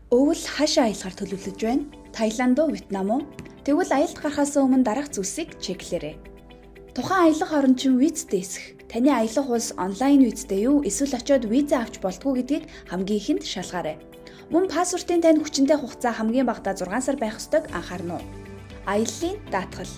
Өвөл хаашаа аялахаар төлөвлөж байна? Таиланд уу, Вьетнам уу? Тэгвэл аялалд гарахаас өмнө дараах зүйлсийг чеклээрэй. Тухайн аялах орон чинь визтэй эсэх. Таны аялах улс онлайн визтэй юу, эсвэл очиод виза авч болтгүй гэдгийг хамгийн ихэнд шалгаарай. Мөн паспортын тань хүчинтэй хугацаа хамгийн багадаа 6 сар байх ёстойг анхаарна уу? Аяллаа даатгал.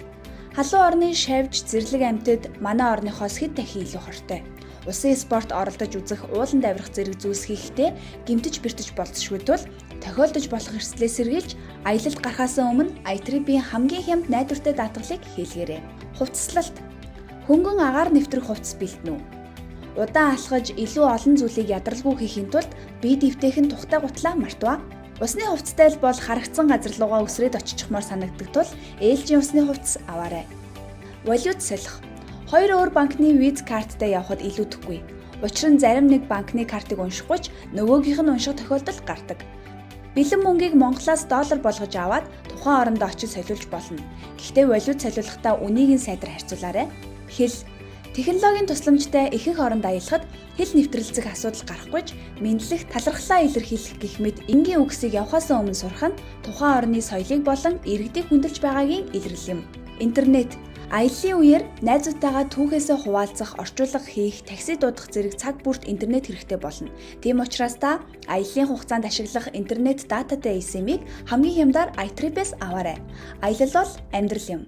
Халуун орны шавж зэрлэг амьтад манай орныхоос хэд дахин илүү хортой. Усан спорт оролдож үзэх, ууланд авирах зэрэг зүйлс хийхдээ гэмтэж бэртэж болцсошгүй тул тохиолдож болох эрсдлээс сэргийлж аялалд гарахаас өмнө iTrip-ийн хамгийн хямд найдвартай даатгалыг хийлгээрэй. Хувцаслалт. Хөнгөн агаар нэвтрэх хувцас бэлтэнэ үү? Удаан алхаж илүү олон зүйлийг ядралгүй хийхин тулд бие дэвтэйхэн тухтай гутлаа мартав. Усны хувцастай бол харагдсан газар руугаа өсрээд очихмоор санагддаг тул ээлжийн усны хувцас аваарай. Валют солих. Хоёр өөр банкны виз карттай явхад илүүдэхгүй. Учир нь зарим нэг банкны картыг уншихгүй ч нөгөөгийнх нь унших тохиолдол гардаг. Бэлэн мөнгийг Монголоос доллар болгож аваад тухайн оронд очиж солиулж болно. Гэхдээ валют солиулахдаа үнийг нь сайдар харьцуулаарай. Хэл. Технологийн тусламжтай ихэнх оронд аялахад хэл нэвтрэлцэх асуудал гарахгүй ч мэдлэг, талархлаа илэрхийлэх гэх мэт энгийн үгсийг явахаас өмнө сурах нь тухайн орны соёлыг болон иргэдийг хүндэлж байгаагийн илрэл юм. Интернет. Аяллаа үеэр найзуудтайгаа түүхээсээ хуваалцах, орчуулга хийх, такси дуудах зэрэг цаг бүрт интернет хэрэгтэй болно. Тийм учраас та аяллаа хугацаанд ашиглах интернет дататай эсэмийг хамгийн хямдаар iTrip-ээс аваарай. Аялал бол амьдрал юм.